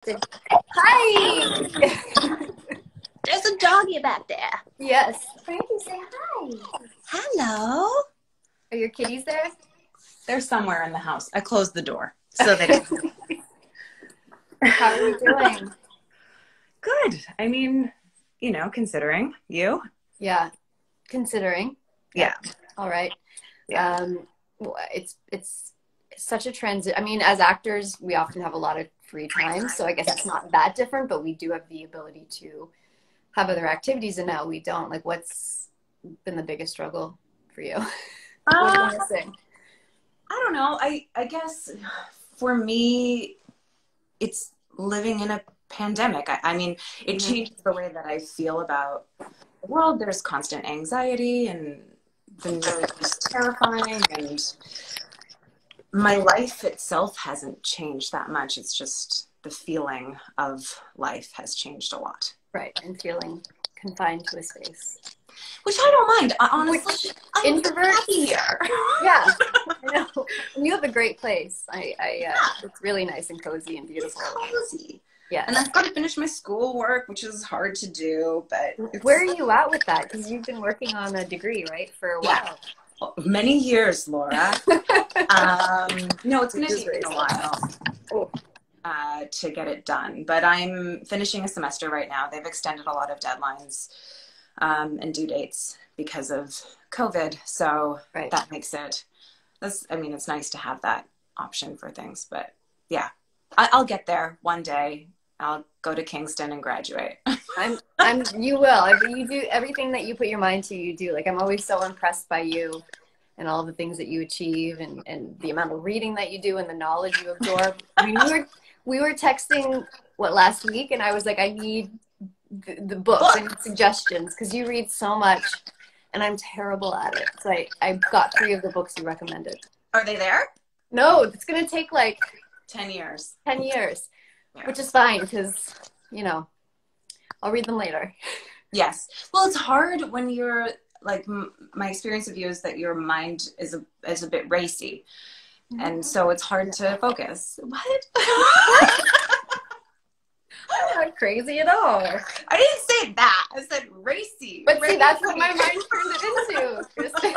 Hi! There's a doggy back there. Yes. Frankie, say hi. Hello. Are your kitties there? They're somewhere in the house. I closed the door so they don't. How are you doing? Good. I mean, considering you. Yeah. Considering. Yeah. All right. Yeah. It's such a transit. I mean, as actors, we often have a lot of free time, so I guess it's not that different, but we do have the ability to have other activities, and now we don't. Like, what's been the biggest struggle for you? What are you missing? I don't know. I guess for me, it's living in a pandemic. I mean, it changes the way that I feel about the world. There's constant anxiety and the news is terrifying, and my life itself hasn't changed that much. It's just the feeling of life has changed a lot. Right, and feeling confined to a space. Which I don't mind. Honestly, I'm introvert happy here. Yeah, I know. You have a great place. It's really nice and cozy and beautiful. It's cozy. Yeah. And I've got to finish my schoolwork, which is hard to do, but where are you at with that? Because you've been working on a degree, right, for a while. Many years, Laura. No, it's going to take me a while to get it done. But I'm finishing a semester right now. They've extended a lot of deadlines and due dates because of COVID. So that makes it, it's nice to have that option for things. But yeah, I'll get there one day. I'll go to Kingston and graduate. You will. You do everything that you put your mind to, you do. Like, I'm always so impressed by you and all the things that you achieve and the amount of reading that you do and the knowledge you absorb. I mean, we were texting, last week, and I was like, I need the books and suggestions because you read so much and I'm terrible at it. So I got 3 of the books you recommended. Are they there? No, it's going to take like 10 years. 10 years, which is fine because, I'll read them later. Yes. Well, it's hard when you're like, my experience of you is that your mind is a bit racy. And so it's hard to focus. What? I'm not crazy at all. I didn't say that. I said racy. But see, that's what my mind turned it into, Kristin.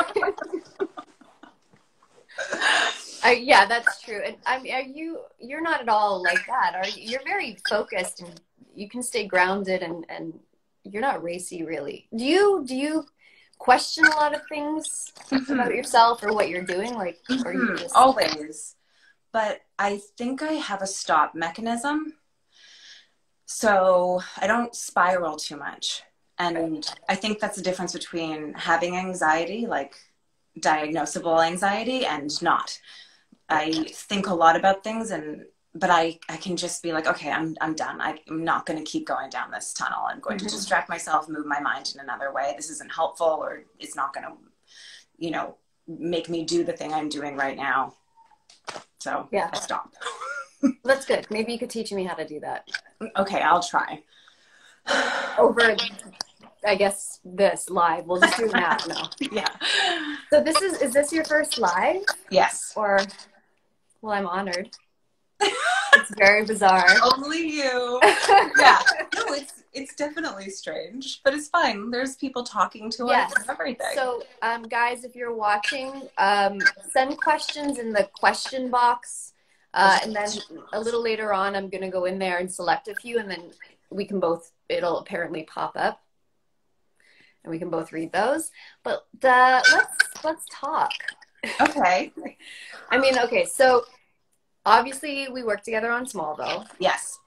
Yeah, that's true. And you're not at all like that, are you? You're very focused and you can stay grounded and you're not racy, really. Do you question a lot of things about yourself or what you're doing? Like, or you just... Always. But I think I have a stop mechanism. So I don't spiral too much. And I think that's the difference between having anxiety, like diagnosable anxiety, and not. I think a lot about things, but I can just be like, okay, I'm done. I'm not going to keep going down this tunnel. I'm going to distract myself, move my mind in another way. This isn't helpful, or it's not going to, make me do the thing I'm doing right now. So I stop. That's good. Maybe you could teach me how to do that. Okay, I'll try. Over, I guess, this live. We'll just do it now. No. Yeah. So is this your first live? Yes. Or, well, I'm honored. It's very bizarre. Only you. Yeah. No, it's definitely strange, but it's fine. There's people talking to us and everything. So, guys, if you're watching, send questions in the question box. And then a little later on, I'm going to go in there and select a few, and then it'll apparently pop up and we can both read those. But let's talk. Okay. Okay, so obviously we work together on Smallville. Yes.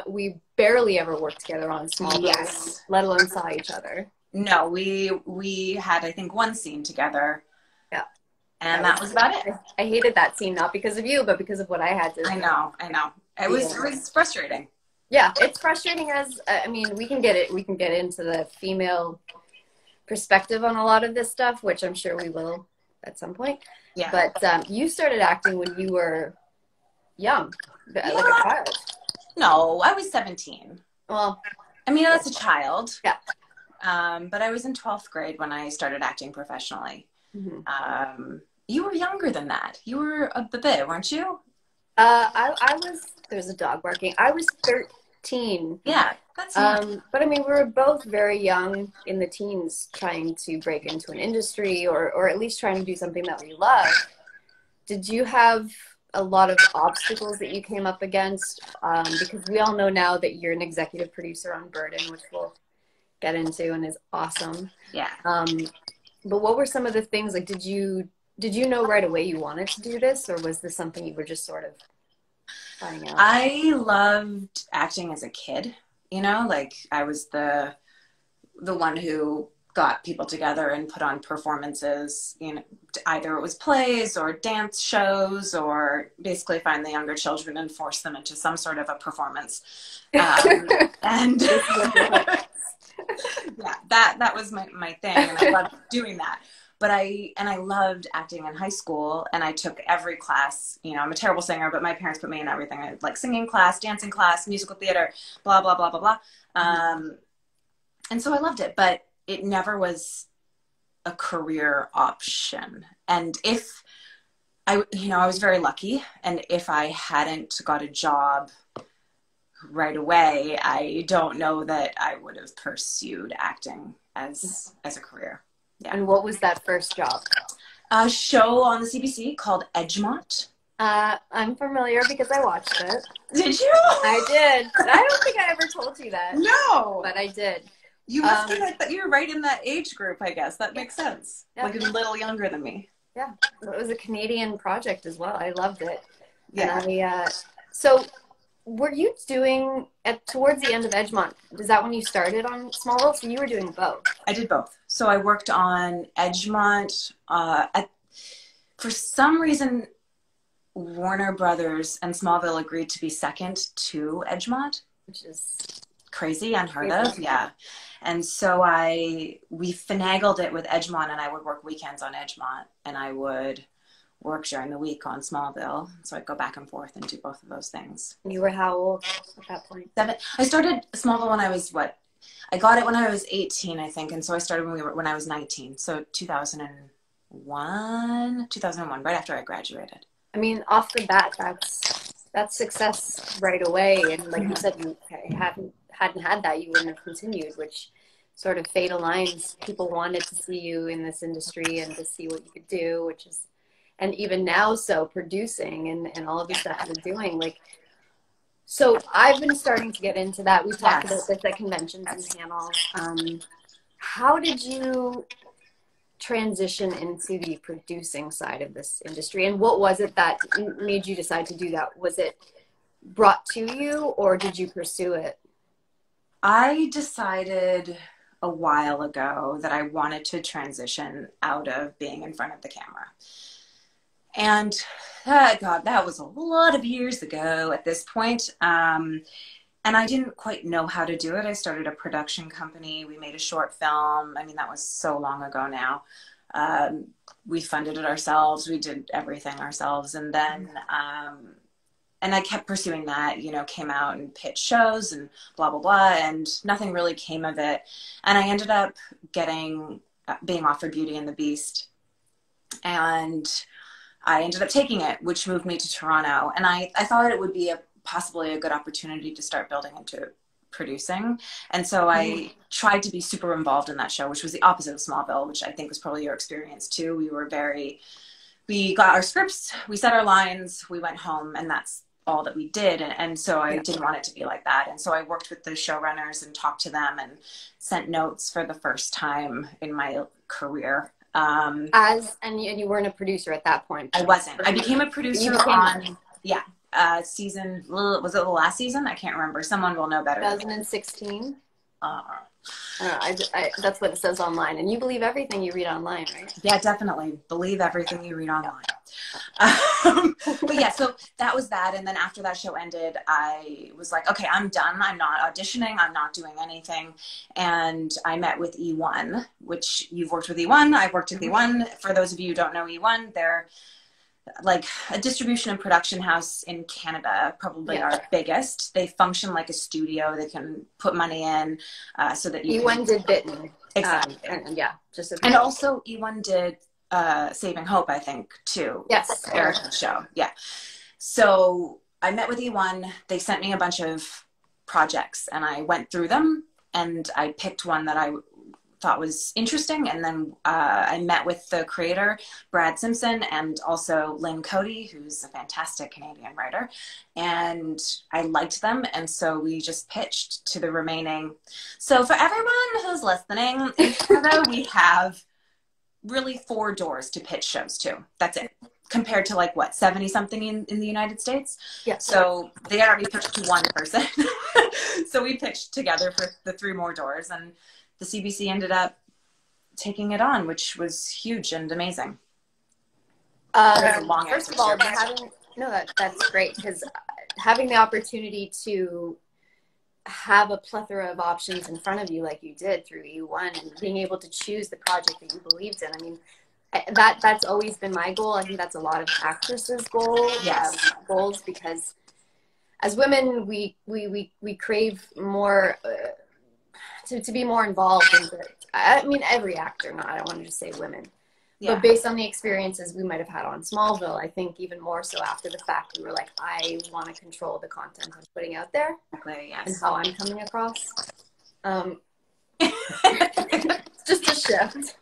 We barely ever worked together on Smallville, let alone saw each other. No, we had, I think, one scene together. Yeah. And that was about it. I hated that scene, not because of you, but because of what I had to do. I know. It was frustrating. Yeah, it's frustrating we can get into the female perspective on a lot of this stuff, which I'm sure we will at some point. Yeah. But you started acting when you were young, like a child. No, I was 17. Well, that's a child. Yeah. But I was in 12th grade when I started acting professionally. Mm-hmm. You were younger than that. You were a bit, weren't you? I was, there's a dog barking. I was 13. Yeah, that's young. But I mean, we were both very young in the teens trying to break into an industry or at least trying to do something that we love. Did you have a lot of obstacles that you came up against? Because we all know now that you're an executive producer on Burden, which we'll get into and is awesome. Yeah. But what were some of the things, like, did you know right away you wanted to do this, or was this something you were just sort of finding out? I loved acting as a kid, you know, like I was the one who got people together and put on performances, you know, either it was plays or dance shows, or basically find the younger children and force them into some sort of a performance. And yeah, that was my thing, and I loved doing that. But I loved acting in high school, and I took every class. You know, I'm a terrible singer, but my parents put me in everything. I had like singing class, dancing class, musical theater, blah, blah, blah, blah, blah. And so I loved it, but it never was a career option. And if I was very lucky, and if I hadn't got a job right away, I don't know that I would have pursued acting as a career. Yeah. And what was that first job? A show on the CBC called Edgemont. I'm familiar because I watched it. Did you? I did. I don't think I ever told you that. No. But I did. You must be like that. You're right in that age group, I guess. That makes sense. Yeah. Like a little younger than me. Yeah. It was a Canadian project as well. I loved it. Yeah. And so were you doing towards the end of Edgemont? Is that when you started on Smallville? So you were doing both. I did both. So I worked on Edgemont. For some reason, Warner Brothers and Smallville agreed to be second to Edgemont, which is crazy, unheard of. Yeah. And so we finagled it with Edgemont, and I would work weekends on Edgemont, and I would work during the week on Smallville. So I'd go back and forth and do both of those things. You were how old at that point? 7. I started Smallville when I was I got it when I was 18, I think. And so I started when I was 19. So 2001, right after I graduated. I mean, off the bat, that's success right away. And like you said, you hadn't had that, you wouldn't have continued, which sort of fate aligns. People wanted to see you in this industry and to see what you could do, which is, and even now, so producing and all of the stuff you're doing, like, so I've been starting to get into that. We talked about this at conventions and panels. How did you transition into the producing side of this industry, and what was it that made you decide to do that? Was it brought to you, or did you pursue it? I decided a while ago that I wanted to transition out of being in front of the camera. And God, that was a lot of years ago at this point. And I didn't quite know how to do it. I started a production company. We made a short film. I mean, that was so long ago now. We funded it ourselves. We did everything ourselves. And then, and I kept pursuing that, you know, came out and pitched shows and blah, blah, blah. And nothing really came of it. And I ended up being offered Beauty and the Beast. And I ended up taking it, which moved me to Toronto. And I thought it would be possibly a good opportunity to start building into producing. And so I tried to be super involved in that show, which was the opposite of Smallville, which I think was probably your experience too. We got our scripts, we said our lines, we went home, and that's all that we did. And so I didn't want it to be like that. And so I worked with the showrunners and talked to them and sent notes for the first time in my career. And you weren't a producer at that point? I wasn't. I became a producer on season, was it the last season? I can't remember. Someone will know better. 2016? That's what it says online. And you believe everything you read online, right? Yeah, definitely. Believe everything you read online. But yeah, so that was that. And then after that show ended, I was like, okay, I'm done. I'm not auditioning. I'm not doing anything. And I met with E1, which you've worked with E1. I've worked with E1. For those of you who don't know E1, they're like a distribution and production house in Canada, probably our biggest. They function like a studio. They can put money in so that you E1 did Bitten. Exactly. And also E1 did Saving Hope, I think, too. Yes. Erica's show. Yeah. So I met with E1. They sent me a bunch of projects and I went through them and I picked one that I thought was interesting. And then I met with the creator, Brad Simpson, and also Lynn Cody, who's a fantastic Canadian writer. And I liked them. And so we just pitched to the remaining. So for everyone who's listening, in Canada, we have really 4 doors to pitch shows to. That's it. Compared to like what, 70 something in the United States? Yeah. So they had already pitched to one person. So we pitched together for the 3 more doors, and the CBC ended up taking it on, which was huge and amazing. That's a long first answer of all, to that's great, because having the opportunity to have a plethora of options in front of you like you did through E1 and being able to choose the project that you believed in. I mean, that's always been my goal. I think that's a lot of actresses' goals, because as women, we crave more to be more involved in I mean, every actor, I don't want to just say women. Yeah. But based on the experiences we might have had on Smallville, I think even more so after the fact, we were like, I want to control the content I'm putting out there. Exactly, yes. And how I'm coming across. Just a shift.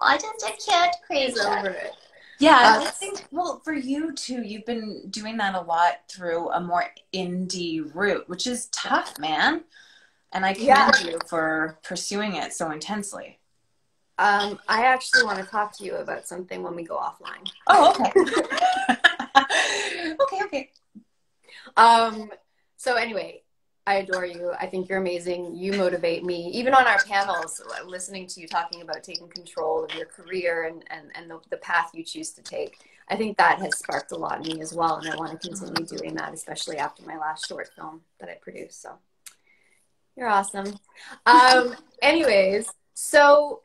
I just a kid crazy over it. Yeah, I think, well, for you too, you've been doing that a lot through a more indie route, which is tough, man. And I commend you for pursuing it so intensely. I actually want to talk to you about something when we go offline. Oh, okay. Okay. So anyway, I adore you. I think you're amazing. You motivate me. Even on our panels, listening to you talking about taking control of your career and the path you choose to take, I think that has sparked a lot in me as well. And I want to continue doing that, especially after my last short film that I produced. So you're awesome. Anyways, so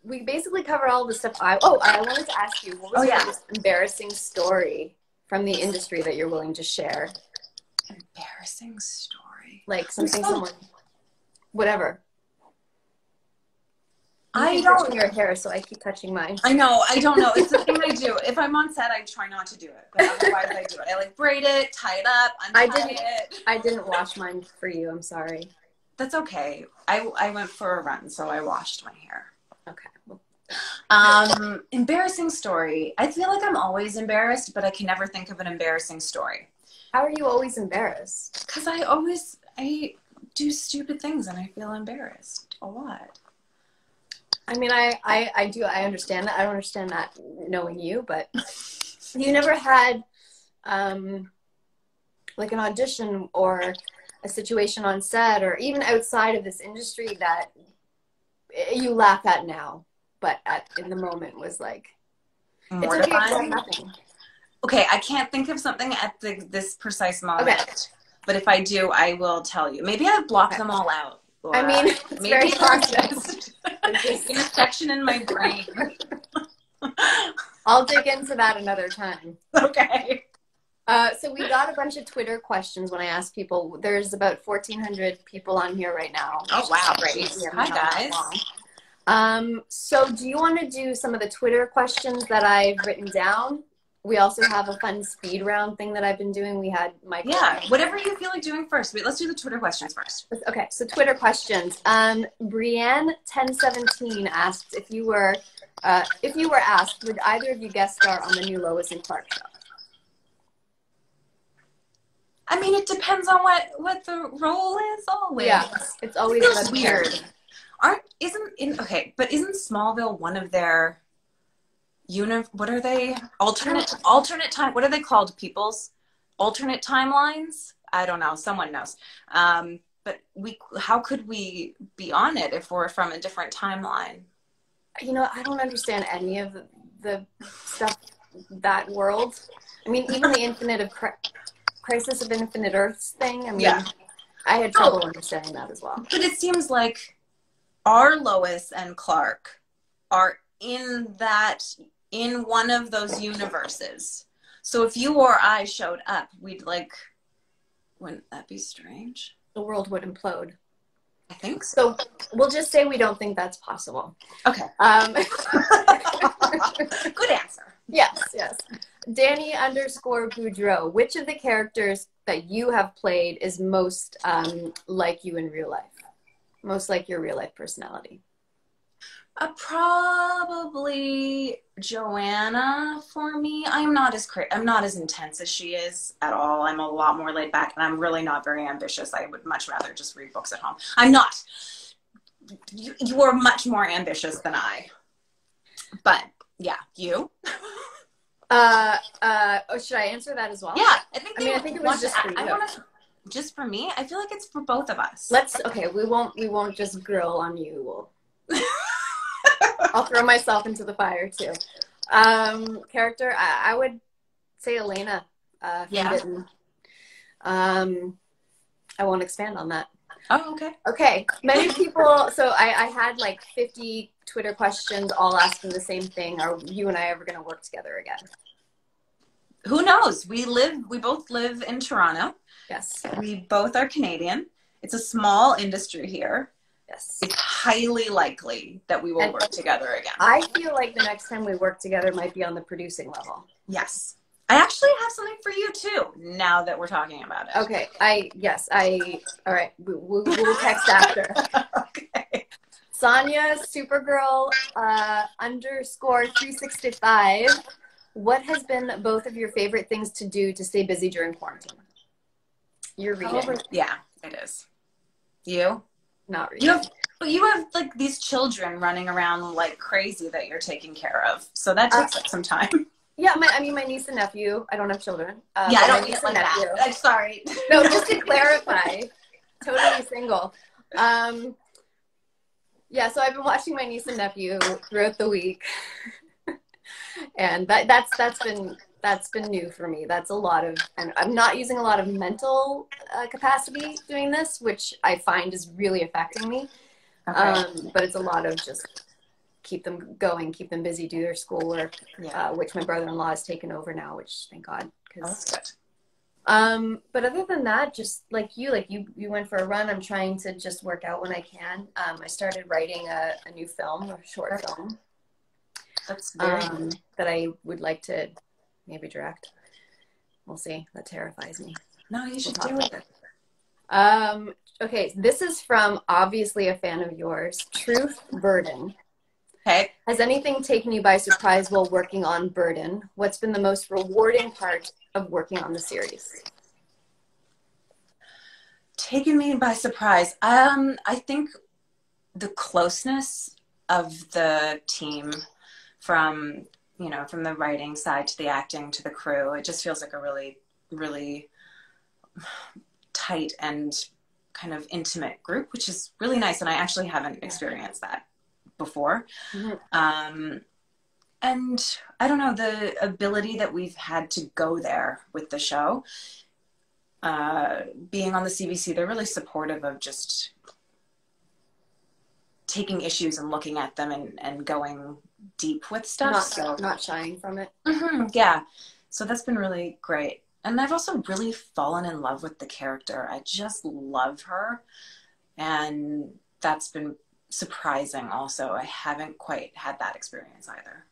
we basically cover all the stuff. I wanted to ask you, what was your most embarrassing story from the industry that you're willing to share? Embarrassing story. Like something someone, whatever. I keep don't touching your hair, so I keep touching mine. I know. I don't know. It's the thing I do. If I'm on set, I try not to do it, but otherwise I do it. I like braid it, tie it up, untie it. I didn't wash mine for you. I'm sorry. That's okay. I went for a run, so I washed my hair. Okay. Embarrassing story. I feel like I'm always embarrassed, but I can never think of an embarrassing story. How are you always embarrassed? Because I do stupid things and I feel embarrassed a lot. I mean, I do. I understand that. I don't understand that knowing you, but you never had like an audition or a situation on set or even outside of this industry that you laugh at now, but in the moment was like, mortifying. Okay, I can't think of something at this precise moment. Okay. But if I do, I will tell you. Maybe I've blocked them all out. Laura. I mean, it's maybe very processed. In a section in my brain. I'll dig into that another time. Okay. So we got a bunch of Twitter questions when I asked people. There's about 1,400 people on here right now. Oh, wow. Great. Hi, guys. So do you want to do some of the Twitter questions that I've written down? We also have a fun speed round thing that I've been doing. We had Michael. Yeah, whatever you feel like doing first. Wait, let's do the Twitter questions first. Okay, so Twitter questions. Brienne1017 asked if you were asked, would either of you guest star on the new Lois and Clark show? I mean, it depends on what the role is always. Yeah, it's always weird. But isn't Smallville one of their what are they? Alternate time. What are they called? People's alternate timelines? I don't know. Someone knows. But how could we be on it if we're from a different timeline? You know, I don't understand any of the stuff, that world. I mean, even the Crisis of Infinite Earths thing. I mean, yeah. I had trouble understanding that as well. But it seems like our Lois and Clark are in one of those universes. So if you or I showed up, wouldn't that be strange? The world would implode. I think so. So we'll just say we don't think that's possible. Okay. Good answer. Yes. Danny underscore Boudreau. Which of the characters that you have played is most like you in real life? Most like your real life personality? Probably Joanna for me. I'm not as intense as she is at all. I'm a lot more laid back, and I'm really not very ambitious. I would much rather just read books at home. I'm not. You are much more ambitious than I. But yeah, you. Should I answer that as well? Yeah, I think it was just for you. Just for me. I feel like it's for both of us. Okay. We won't just grill on you. I'll throw myself into the fire too. Character, I would say Elena. Yeah. I won't expand on that. Oh, okay. Okay. Many people. So I had like 50 Twitter questions, all asking the same thing: are you and I ever going to work together again? Who knows? We both live in Toronto. Yes. We both are Canadian. It's a small industry here. Yes. It's highly likely that we will work together again. I feel like the next time we work together might be on the producing level. Yes. I actually have something for you too, now that we're talking about it. Okay. All right. We'll text after. Okay. Sonia, Supergirl, underscore 365. What has been both of your favorite things to do to stay busy during quarantine? You're reading. Yeah, it is. You? Not reading. You have like these children running around like crazy that you're taking care of. So that takes up some time. Yeah, my niece and nephew. I don't have children. Yeah, I don't need like that. I'm sorry. No, just to clarify, totally single. Yeah, so I've been watching my niece and nephew throughout the week, and that's been new for me. That's a lot of, and I'm not using a lot of mental capacity doing this, which I find is really affecting me. Okay. But it's a lot of just keep them going, keep them busy, do their schoolwork, which my brother-in-law has taken over now, which thank God. That's good. But other than that, just like you went for a run. I'm trying to just work out when I can. I started writing a new film, a short film. That's very that I would like to maybe direct. We'll see. That terrifies me. No, you should do it. Okay, this is from obviously a fan of yours, Truth Burden. Okay. Has anything taken you by surprise while working on Burden? What's been the most rewarding part of working on the series? Taken me by surprise. I think the closeness of the team from the writing side to the acting to the crew, it just feels like a really, really tight and kind of intimate group, which is really nice. And I actually haven't experienced that before. Mm-hmm. And I don't know, the ability that we've had to go there with the show, being on the CBC, they're really supportive of just taking issues and looking at them and going deep with stuff. Not shying from it. Mm-hmm, yeah. So that's been really great. And I've also really fallen in love with the character. I just love her. And that's been surprising also. I haven't quite had that experience either.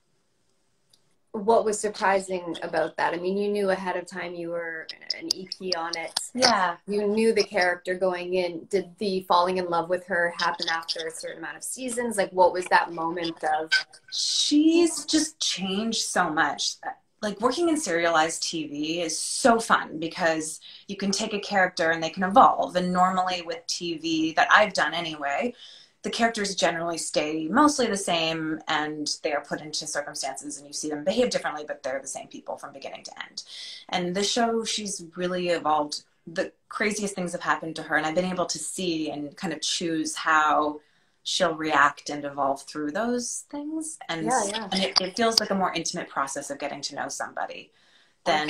What was surprising about that? I mean, you knew ahead of time you were an EP on it. Yeah. You knew the character going in. Did the falling in love with her happen after a certain amount of seasons? Like, what was that moment of? She's just changed so much. Like, working in serialized TV is so fun because you can take a character and they can evolve. And normally with TV that I've done anyway, the characters generally stay mostly the same and they are put into circumstances and you see them behave differently, but they're the same people from beginning to end. And this show, she's really evolved. The craziest things have happened to her, and I've been able to see and kind of choose how she'll react and evolve through those things. And, and it feels like a more intimate process of getting to know somebody than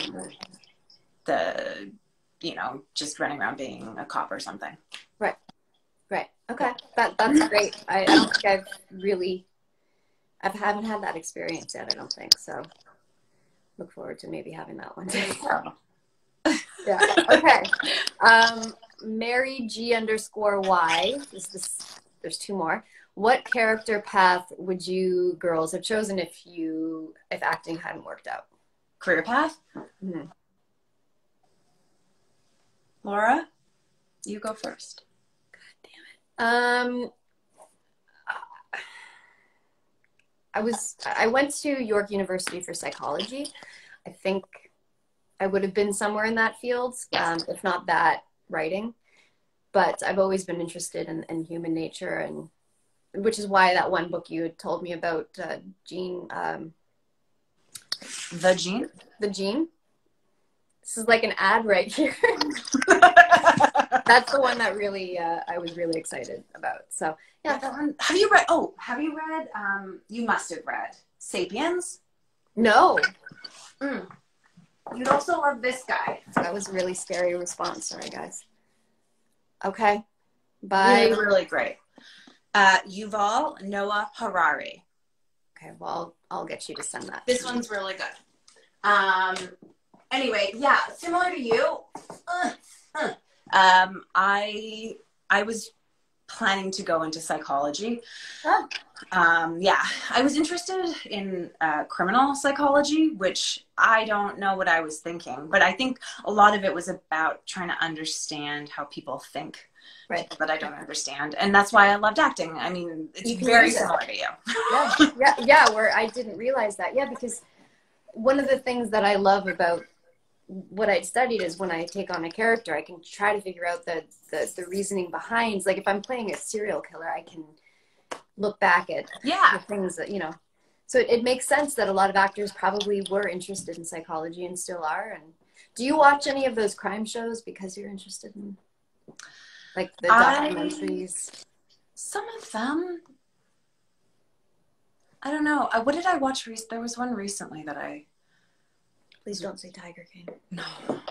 the, just running around being a cop or something. Right. Right. Okay. That's great. I don't think I haven't had that experience yet, I don't think. So look forward to maybe having that one day. Yeah. Okay. Mary G _Y. There's two more. What character path would you girls have chosen if acting hadn't worked out? career path? Mm-hmm. Laura, you go first. I went to York University for psychology. I think I would have been somewhere in that field, if not that, writing. But I've always been interested in human nature, and which is why that one book you had told me about, Gene. The Gene? The Gene. This is like an ad right here. That's the one that really I was really excited about. So yeah, that one. Have you read? Oh, have you read? You must have read *Sapiens*. No. You'd also love this guy. That was a really scary response. Sorry, guys. Okay. Bye. Yeah, really great. Yuval Noah Harari. Okay. Well, I'll get you to send that. This one's really good. Anyway, yeah, similar to you. I was planning to go into psychology. Oh. Yeah, I was interested in criminal psychology, which I don't know what I was thinking, but I think a lot of it was about trying to understand how people think, right? That I don't understand, and that's why I loved acting. I mean, it's very similar to you. Yeah. Where I didn't realize that. Yeah, because one of the things that I love about what I'd studied is when I take on a character, I can try to figure out the reasoning behind. Like if I'm playing a serial killer, I can look back at the things that, so it makes sense that a lot of actors probably were interested in psychology and still are. And do you watch any of those crime shows because you're interested in like the documentaries? Some of them. I don't know. What did I watch? There was one recently that I... Please don't say Tiger King. No. I'm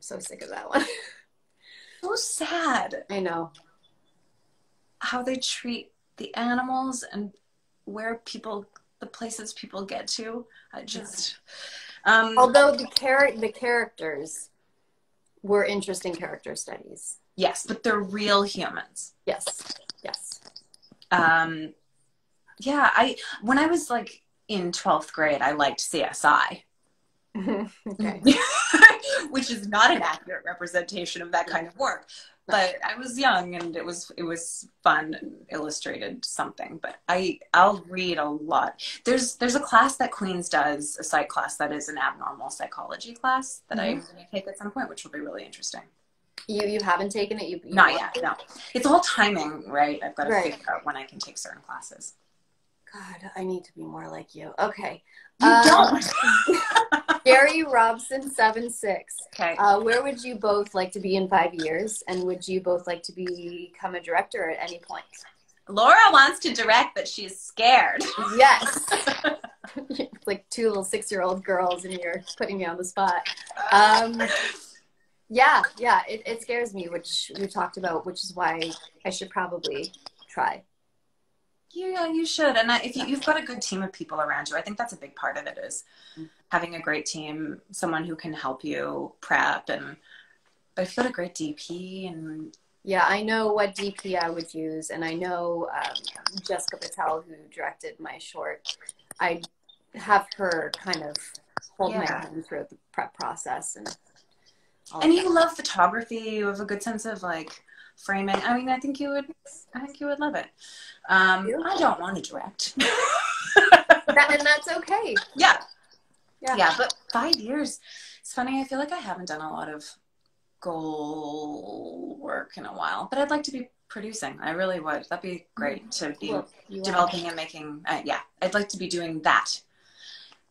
so sick of that one. So sad. I know. How they treat the animals and the places people get to. I just... Although the characters were interesting character studies. Yes, but they're real humans. Yes. Yeah, when I was like in 12th grade, I liked CSI. Okay. Which is not an accurate representation of that kind of work. But I was young and it was fun and illustrated something. But I'll read a lot. There's a class that Queen's does, a psych class that is an abnormal psychology class that I take at some point, which will be really interesting. You haven't taken it? You Not yet, no. It's all timing, right? I've got to figure out when I can take certain classes. God, I need to be more like you. Okay. You don't. Gary Robson 76. Okay. Where would you both like to be in 5 years? And would you both like to become a director at any point? Laura wants to direct, but she's scared. Yes. Like two little 6-year-old girls and you're putting me on the spot. Yeah, it scares me, which we talked about, which is why I should probably try. Yeah, you should. And if you've got a good team of people around you, I think that's a big part of it is having a great team, someone who can help you prep. But if you've got a great DP and... Yeah, I know what DP I would use. And I know Jessica Patel, who directed my short, I have her kind of hold my hand throughout the prep process. And you love photography. You have a good sense of like framing. I mean, I think you would love it. I don't want to direct. And that's okay. Yeah. But 5 years, it's funny. I feel like I haven't done a lot of goal work in a while, but I'd like to be producing. I really would. That'd be great to be developing and making. I'd like to be doing that.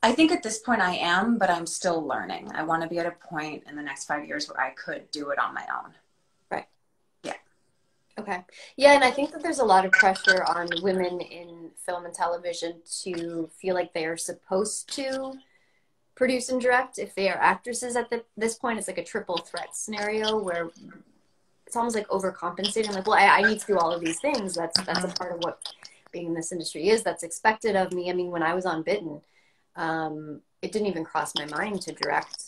I think at this point I am, but I'm still learning. I want to be at a point in the next 5 years where I could do it on my own. Right. Yeah. Okay. Yeah, and I think that there's a lot of pressure on women in film and television to feel like they are supposed to produce and direct. If they are actresses at this point, it's like a triple threat scenario where it's almost like overcompensating. Like, well, I need to do all of these things. That's a part of what being in this industry is. That's expected of me. I mean, when I was on Bitten, it didn't even cross my mind to direct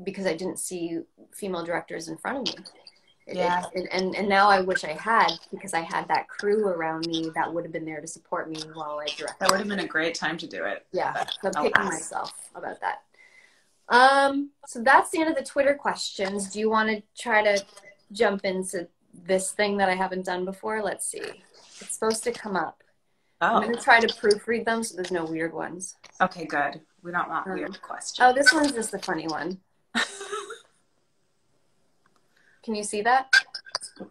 because I didn't see female directors in front of me. And now I wish I had, because I had that crew around me that would have been there to support me while I directed. That would have been a great time to do it. Yeah, so I'm kicking myself about that. So that's the end of the Twitter questions. Do you want to try to jump into this thing that I haven't done before? Let's see. It's supposed to come up. Oh. I'm going to try to proofread them so there's no weird ones. Okay, good. We don't want weird questions. Oh, this one's just a funny one. Can you see that?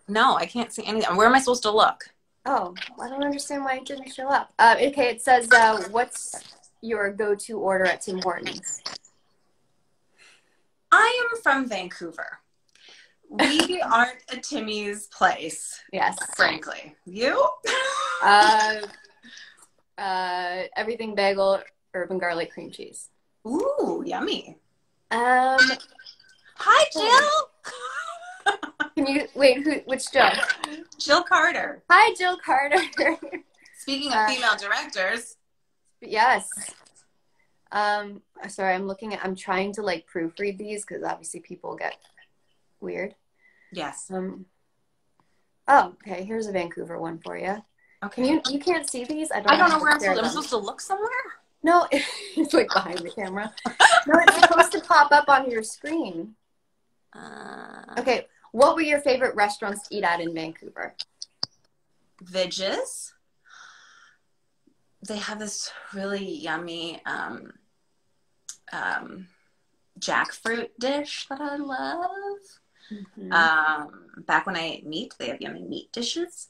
No, I can't see anything. Where am I supposed to look? Oh, I don't understand why it didn't show up. Okay, it says, what's your go-to order at Tim Hortons? I am from Vancouver. We aren't a Timmy's place. Yes. Frankly. You? Everything bagel, urban garlic cream cheese. Ooh, yummy. Hi, Jill. Can you wait? Which Jill? Jill Carter. Hi, Jill Carter. Speaking of female directors. Yes. Sorry, I'm trying to like proofread these because obviously people get weird. Yes. Oh, okay. Here's a Vancouver one for you. Okay. You can't see these? I don't know where I'm supposed to look somewhere? No, it's like behind the camera. No, it's supposed to pop up on your screen. Okay. What were your favorite restaurants to eat at in Vancouver? Vidges. They have this really yummy jackfruit dish that I love. Mm-hmm. Back when I ate meat, they have yummy meat dishes.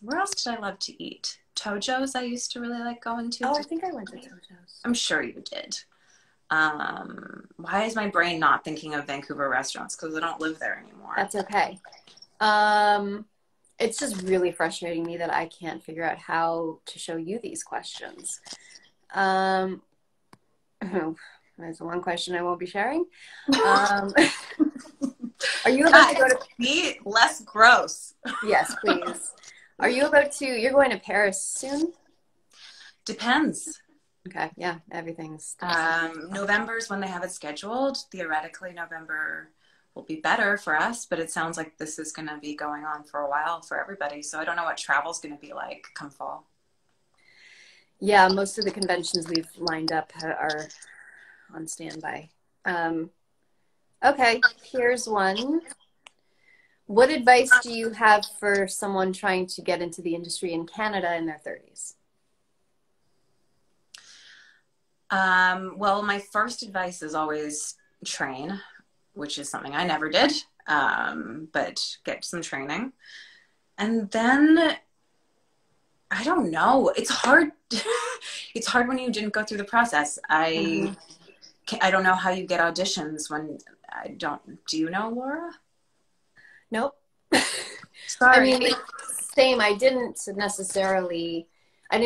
Where else did I love to eat? Tojo's I used to really like going to. Oh, I think I went to Tojo's. I'm sure you did. Why is my brain not thinking of Vancouver restaurants? Because I don't live there anymore. That's okay. It's just really frustrating me that I can't figure out how to show you these questions. There's one question I won't be sharing. Are you about to go to be less gross? Yes, please. Are you you're going to Paris soon? Depends. Okay, yeah, everything's November's when they have it scheduled. Theoretically, November will be better for us, but it sounds like this is going to be going on for a while for everybody. So I don't know what travel's going to be like come fall. Yeah, most of the conventions we've lined up are on standby. Okay, here's one. What advice do you have for someone trying to get into the industry in Canada in their 30s? Well, my first advice is always train, which is something I never did, but get some training. And then, I don't know. It's hard. It's hard when you didn't go through the process. I don't know how you get auditions when I don't. Do you know, Laura? Nope. Sorry. I mean, same. I didn't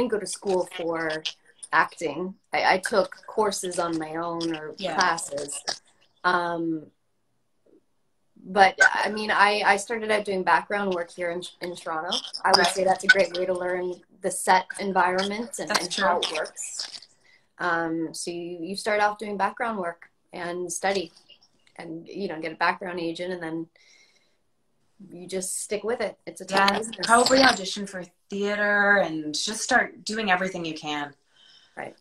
go to school for acting. I took courses on my own or classes. But I mean, I started out doing background work here in Toronto. I would say that's a great way to learn the set environment and how it works. So you start off doing background work and study and, get a background agent, and then you just stick with it. It's a tough business. Probably audition for theater and just start doing everything you can. Right.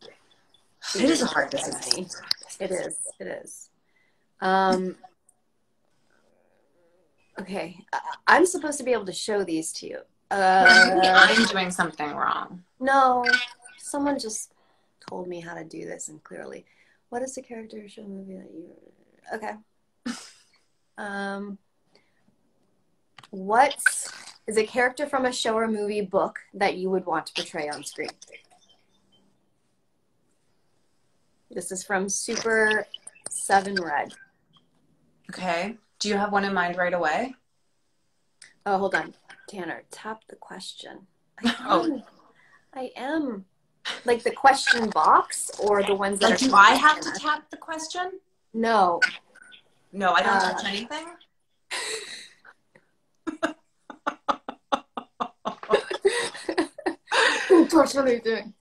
It is a hard business. It is. Okay. I'm supposed to be able to show these to you. I'm doing something wrong. No. Someone just told me how to do this, and clearly. What is the character show movie that you... Okay. What is a character from a show or movie book that you would want to portray on screen? This is from Super 7 Red. Okay. Do you have one in mind right away? Oh, hold on. Tanner, tap the question. I am. Like the question box or the ones that do I have to tap the question? No. No, I don't touch anything? What are you doing?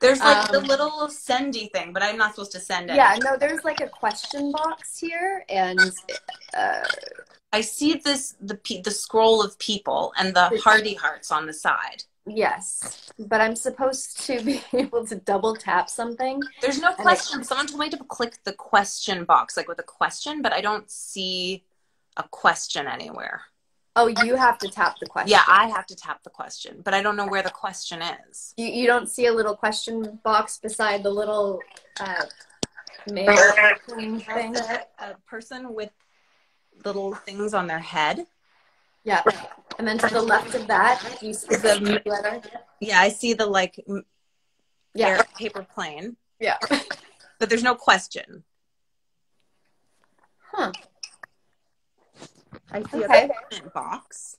There's like the little sendy thing, but I'm not supposed to send it. Yeah, no, there's like a question box here, and I see the scroll of people and the hearty hearts on the side. Yes, but I'm supposed to be able to double tap something. There's no question. Someone told me to click the question box, like with a question, but I don't see a question anywhere. Oh, you have to tap the question. Yeah, I have to tap the question, but I don't know where the question is. You don't see a little question box beside the little mail thing? A person with little things on their head. Yeah. And then to the left of that, you see the letter. Yeah, I see the like paper plane. Yeah. But there's no question. Huh. I see a comment box.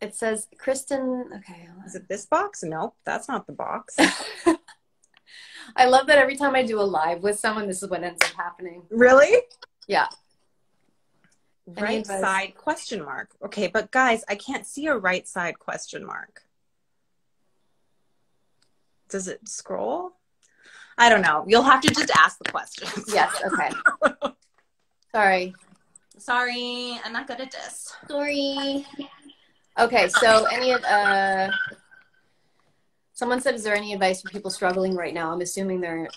It says Kristin. Okay. Is it this box? Nope, that's not the box. I love that every time I do a live with someone, this is what ends up happening. Really? Yeah. Right side question mark. Okay, but guys, I can't see a right side question mark. Does it scroll? I don't know. You'll have to just ask the questions. Yes, okay. Sorry, I'm not good at this. Sorry. Okay, so someone said, is there any advice for people struggling right now? I'm assuming they're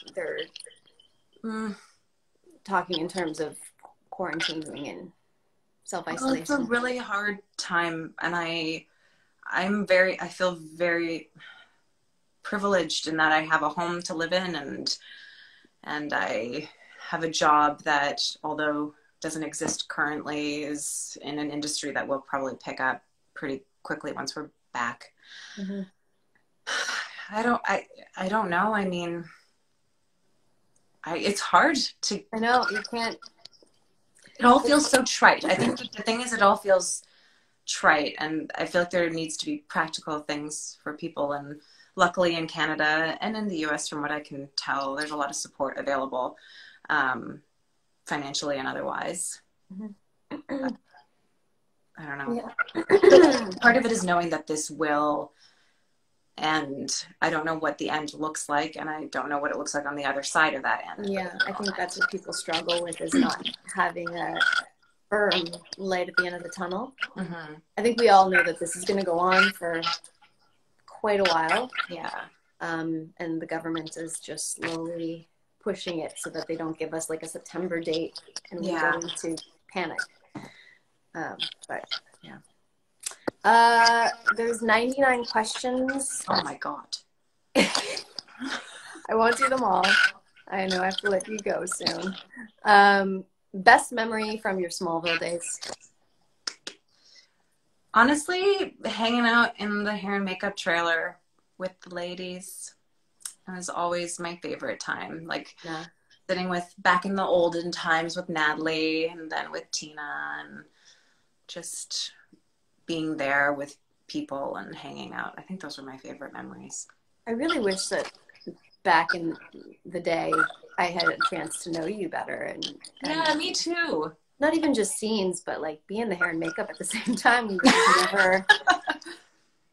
talking in terms of quarantining and self-isolation. Well, it's a really hard time, and I feel very privileged in that I have a home to live in, and I have a job that, although doesn't exist currently, is in an industry that will probably pick up pretty quickly once we're back. Mm-hmm. I don't know. I mean, it's hard to. I know you can't. It all feels so trite. I think the thing is, it all feels trite, and I feel like there needs to be practical things for people. And luckily, in Canada and in the U.S., from what I can tell, there's a lot of support available, financially and otherwise. Mm-hmm. I don't know. Yeah. Part of it is knowing that this will end. I don't know what the end looks like, and I don't know what it looks like on the other side of that end. Yeah, I think that's what people struggle with, is not having a firm light at the end of the tunnel. Mm-hmm. I think we all know that this is going to go on for quite a while. Yeah. And the government is just slowly pushing it so that they don't give us like a September date and we go into panic. But yeah. There's 99 questions. Oh my God. I won't do them all. I know I have to let you go soon. Best memory from your Smallville days? Honestly, hanging out in the hair and makeup trailer with the ladies. It was always my favorite time. Like sitting back in the olden times with Natalie, and then with Tina, and just being there with people and hanging out. I think those were my favorite memories. I really wish that back in the day I had a chance to know you better. And yeah, me too. Not even just scenes, but like be in the hair and makeup at the same time. We would never,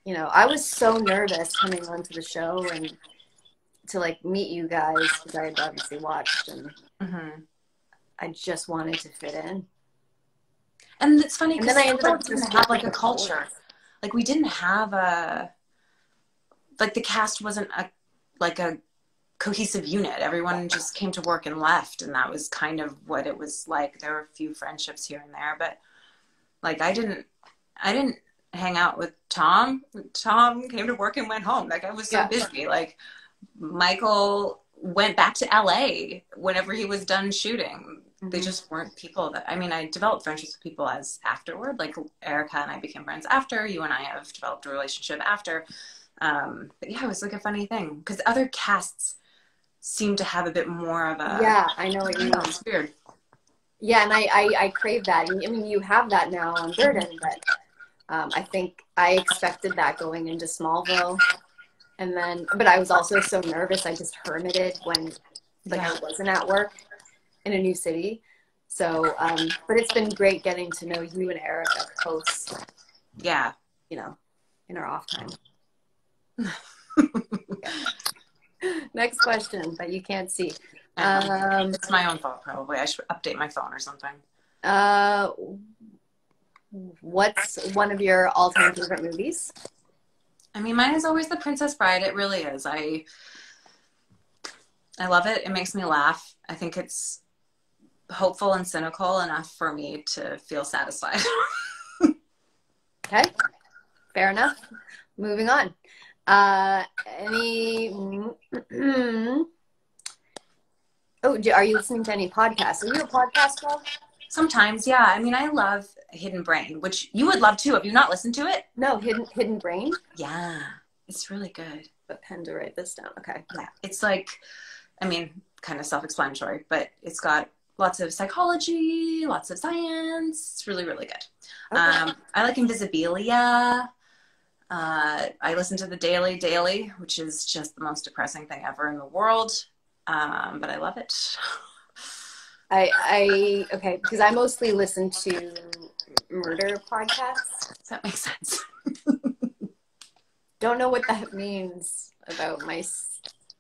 I was so nervous coming onto the show and to like meet you guys, because I had obviously watched, and I just wanted to fit in. And it's funny because I ended up didn't have like a culture. Like we didn't have the cast wasn't a cohesive unit. Everyone just came to work and left, and that was kind of what it was like. There were a few friendships here and there, but like I didn't hang out with Tom. Tom came to work and went home. Like I was so busy. Like Michael went back to LA whenever he was done shooting. They just weren't people that, I mean, I developed friendships with people as afterward, like Erica and I became friends after. You and I have developed a relationship after. But yeah, it was like a funny thing because other casts seem to have a bit more of a. Yeah, I know what you mean. It's weird. Yeah, and I crave that. I mean, you have that now on Burden, but I think I expected that going into Smallville. And then, but I was also so nervous. I just hermited when I wasn't at work in a new city. So, but it's been great getting to know you and Erica post. Yeah. In our off time. Next question, but you can't see. It's my own fault, probably. I should update my phone or something. What's one of your all-time favorite movies? I mean, mine is always The Princess Bride. It really is. I love it. It makes me laugh. I think it's hopeful and cynical enough for me to feel satisfied. Okay, fair enough. Moving on. Any? Are you listening to any podcasts? Are you a podcast girl? Sometimes, yeah. I mean, I love Hidden Brain, which you would love too. Have you not listened to it? No, Hidden Brain? Yeah, it's really good. But pen to write this down. Okay. Yeah, it's like, I mean, kind of self-explanatory, but it's got lots of psychology, lots of science. It's really, really good. Okay. I like Invisibilia. I listen to the Daily, which is just the most depressing thing ever in the world. But I love it. Okay, because I mostly listen to murder podcasts. Does that make sense? Don't know what that means about my.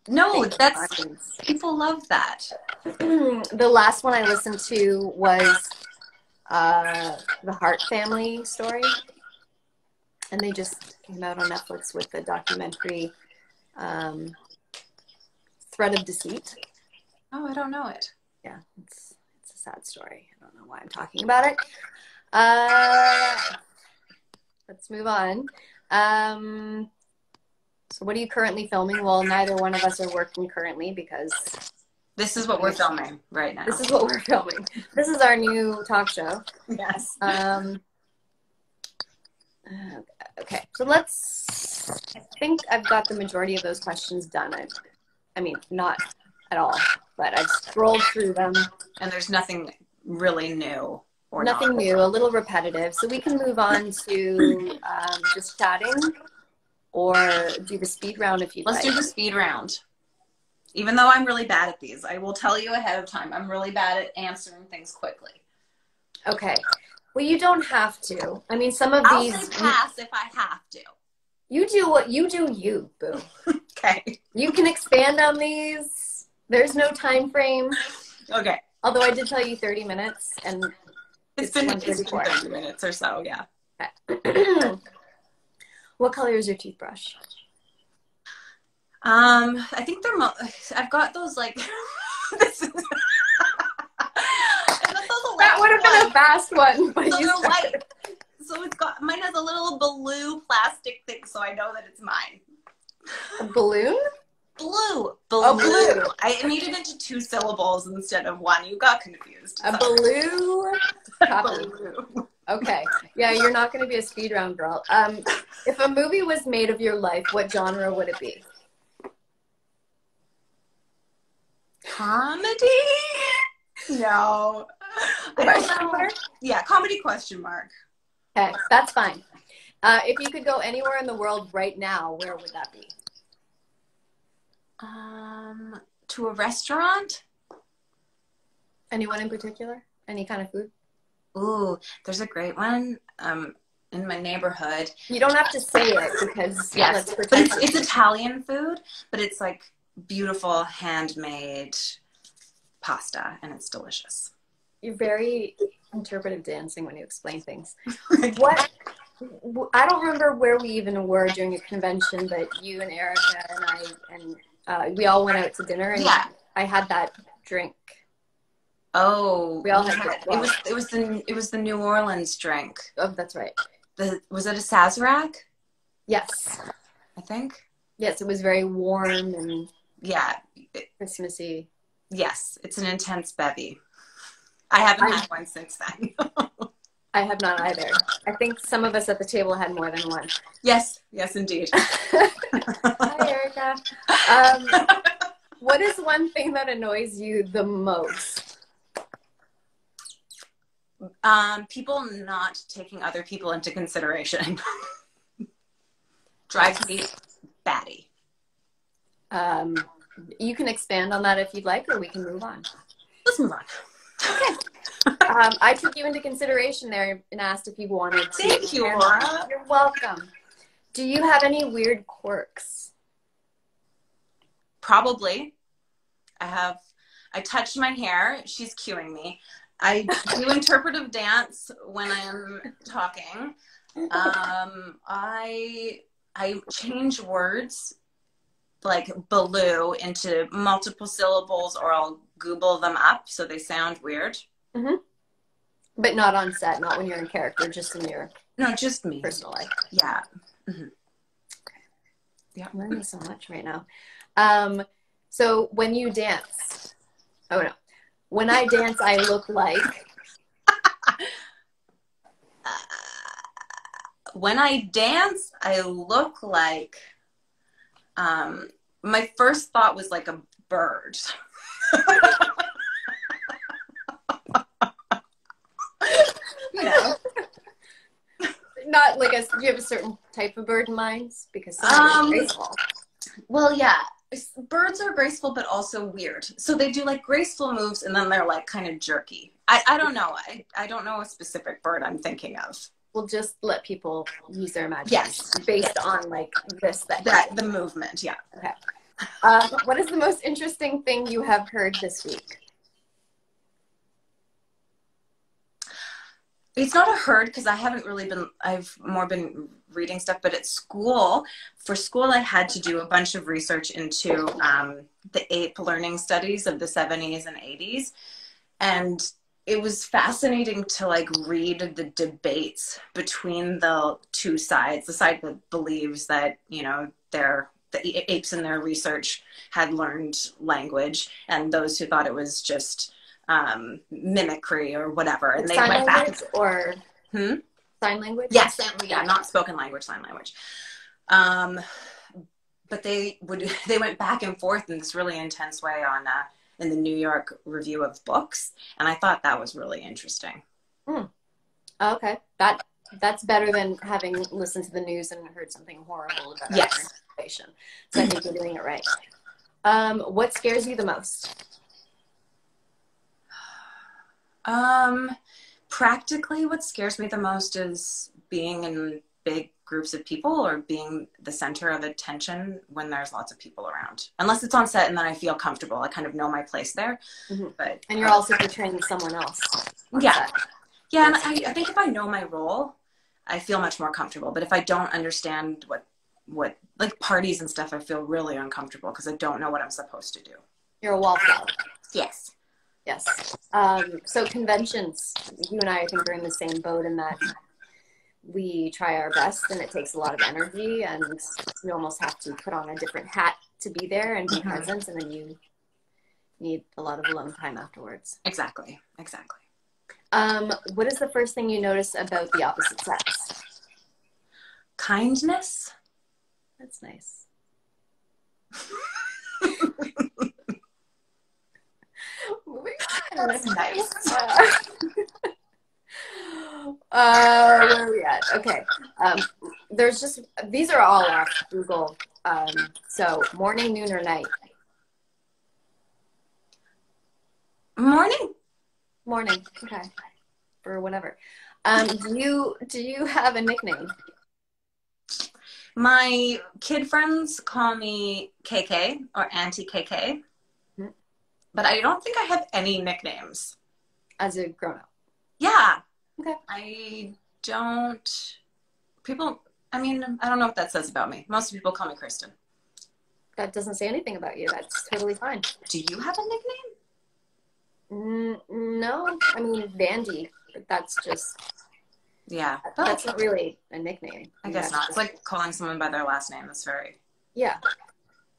No, people love that. The last one I listened to was the Hart family story, and they just came out on Netflix with the documentary Thread of Deceit. Oh, I don't know it. Yeah, it's a sad story. I don't know why I'm talking about it. Let's move on. So what are you currently filming? Well, neither one of us are working currently because this is what we're filming right now. This is what we're filming. This is our new talk show. Yes. Okay, so I think I've got the majority of those questions done. I mean, not at all, but I've scrolled through them. And there's nothing really new. Nothing new, a little repetitive. So we can move on to just chatting or do the speed round if you'd like. Let's do the speed round. Even though I'm really bad at these, I will tell you ahead of time. I'm really bad at answering things quickly. Okay. Well, you don't have to. I mean, some of these... I'll say pass if I have to. You do what you do, you, boo. Okay. You can expand on these. There's no time frame. Okay. Although I did tell you 30 minutes, and it's been 30 minutes or so, yeah. Okay. What color is your toothbrush? I think they're I've got those like that would have been a fast one, but so you they're white. So mine has a little blue plastic thing, so I know that it's mine. A balloon? Blue. Oh, blue. I made it into 2 syllables instead of 1. You got confused. A blue copy. Okay. Yeah, you're not going to be a speed round girl. If a movie was made of your life, what genre would it be? Comedy? No. Question mark? Yeah, comedy question mark. Okay, that's fine. If you could go anywhere in the world right now, where would that be? To a restaurant? Anyone in particular? Any kind of food? Ooh, there's a great one in my neighborhood. You don't have to say it because yes, let's pretend it's Italian food, but it's like beautiful handmade pasta, and it's delicious. You're very interpretive dancing when you explain things. What? I don't remember where we even were during a convention, but you and Erica and I and we all went out to dinner, and yeah. I had that drink. Oh, we all had it. Well. It was the New Orleans drink. Oh, that's right. Was it a Sazerac? Yes, I think. Yes, it was very warm and yeah, Christmassy. Yes, it's an intense bevy. I haven't had one since then. I have not either. I think some of us at the table had more than one. Yes, indeed. Hi, Erica. What is one thing that annoys you the most? People not taking other people into consideration. Drives me batty. You can expand on that if you'd like, or we can move on. Let's move on. Okay. I took you into consideration there and asked if you wanted to. Thank you, Laura. You're welcome. Do you have any weird quirks? Probably. I touched my hair. She's cueing me. I do interpretive dance when I'm talking. I change words like baloo into multiple syllables, or I'll Google them up so they sound weird. Mm-hmm. But not on set, not when you're in character, just in your just me personal life. Yeah. Mm-hmm. Okay. Yeah, I'm learning so much right now. So when you dance, oh no, when I dance, I look like. When I dance, I look like. My first thought was like a bird. You know, not like do you have a certain type of bird in mind? Because some are graceful. Well, yeah, birds are graceful, but also weird. So they do like graceful moves, and then they're like kind of jerky. I don't know. I don't know a specific bird I'm thinking of. We'll just let people use their imagination based on like the movement. Yeah. Okay. What is the most interesting thing you have heard this week? It's not a herd because I haven't really been, I've more been reading stuff, but at school, I had to do a bunch of research into the ape learning studies of the 70s and 80s. And it was fascinating to like read the debates between the two sides, the side that believes that, you know, the apes in their research had learned language, and those who thought it was just mimicry or whatever. And they went back or sign language? Yes, not spoken language, sign language. But they went back and forth in this really intense way on in the New York Review of Books, and I thought that was really interesting. Okay, that's better than having listened to the news and heard something horrible about our information. So I think you're doing it right. What scares you the most? Practically, what scares me the most is being in big groups of people or being the center of attention when there's lots of people around. Unless it's on set and then I feel comfortable. I kind of know my place there. Mm-hmm. But and you're also portraying someone else. Yeah. Yeah, and I think if I know my role, I feel much more comfortable. But if I don't understand what like parties and stuff, I feel really uncomfortable because I don't know what I'm supposed to do. You're a wallflower. Yes. Yes. So conventions, you and I think, are in the same boat in that we try our best and it takes a lot of energy, and you almost have to put on a different hat to be there and be present, and then you need a lot of alone time afterwards. Exactly. What is the first thing you notice about the opposite sex? Kindness. That's nice. That's nice. Where are we at? Okay. These are all off Google. So morning, noon, or night? Morning. Okay. For whatever. Do you have a nickname? My kid friends call me KK or Auntie KK. But I don't think I have any nicknames. As a grown-up? Yeah. Okay. I don't. I don't know what that says about me. Most people call me Kristin. That doesn't say anything about you. That's totally fine. Do you have a nickname? No. I mean, Vandy. But that's just... Yeah. That's not really a nickname. I guess not. It's like calling someone by their last name. That's very... Yeah.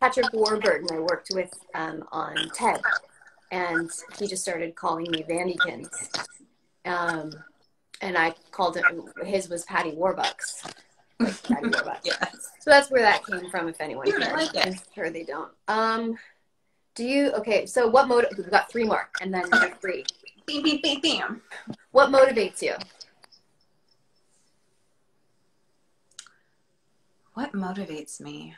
Patrick Warburton I worked with on TED, and he just started calling me Vandykins. And I called him, his was Patty Warbucks. Like Patty Warbucks. Yes. So that's where that came from, if anyone cares. Like it. I'm sure they don't. Okay, so we've got 3 more, and then you're free. Beam, beam, beam, beam. What motivates you? What motivates me?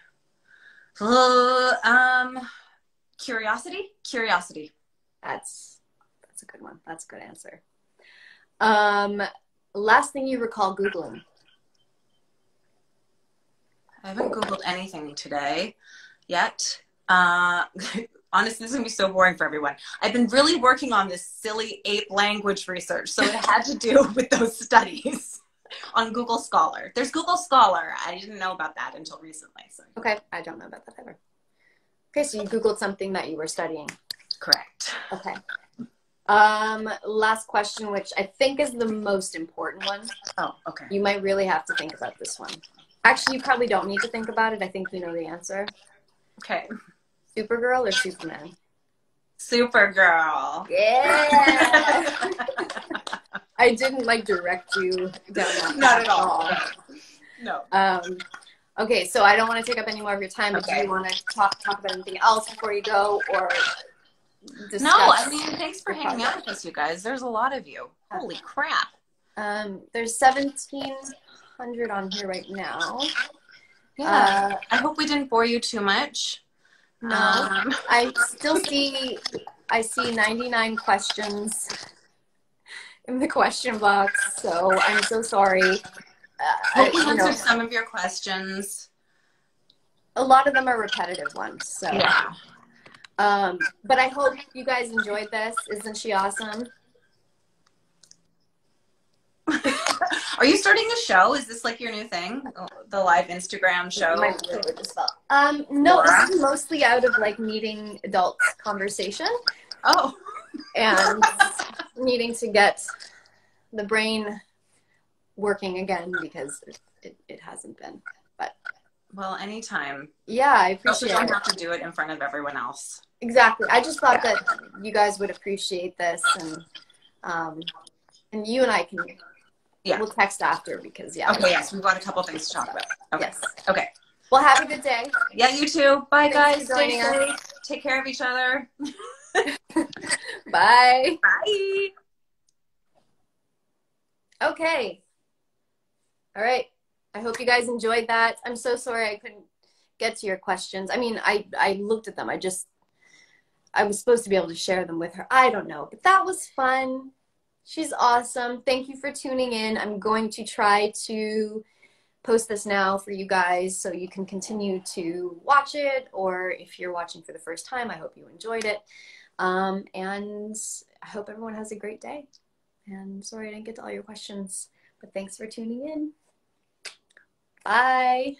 Curiosity. That's a good one. That's a good answer. Last thing you recall Googling? I haven't Googled anything today yet. honestly, this is going to be so boring for everyone. I've been really working on this silly ape language research. So it had to do with those studies on Google Scholar. There's Google Scholar. I didn't know about that until recently. So. Okay, I don't know about that either. Okay, so you Googled something that you were studying. Correct. Okay. Last question, which I think is the most important one. Oh, okay. You might really have to think about this one. Actually, you probably don't need to think about it. I think you know the answer. Okay. Supergirl or Superman? Supergirl. Yeah. I didn't like direct you down that. Not at all. No. Okay, so I don't want to take up any more of your time, but do you want to talk about anything else before you go, or discuss? No, I mean, thanks for hanging out with us, you guys. There's a lot of you. Holy crap. There's 1,700 on here right now. Yeah. I hope we didn't bore you too much. No, I see 99 questions in the question box, so I'm so sorry. Hope we answered some of your questions. A lot of them are repetitive ones, so yeah. But I hope you guys enjoyed this. Isn't she awesome? Are you starting a show? Is this like your new thing? The live Instagram show? No, this is mostly out of like needing adult conversation. Oh. And needing to get the brain working again because it hasn't been. But well, anytime. Yeah, I appreciate it. You don't have to do it in front of everyone else. Exactly. I just thought that you guys would appreciate this, and you and I can. Yeah. We'll text after because Okay. Yes, we've got a couple things to talk about. Okay. Yes. Okay. Well, have a good day. Yeah, you too. Bye, Thanks guys. Stay safe. Take care of each other. Bye. Bye. Okay. All right. I hope you guys enjoyed that. I'm so sorry I couldn't get to your questions. I mean, I looked at them. I was supposed to be able to share them with her. I don't know, but that was fun. She's awesome. Thank you for tuning in. I'm going to try to post this now for you guys so you can continue to watch it, or if you're watching for the first time, I hope you enjoyed it. And I hope everyone has a great day. And sorry I didn't get to all your questions, but thanks for tuning in. Bye.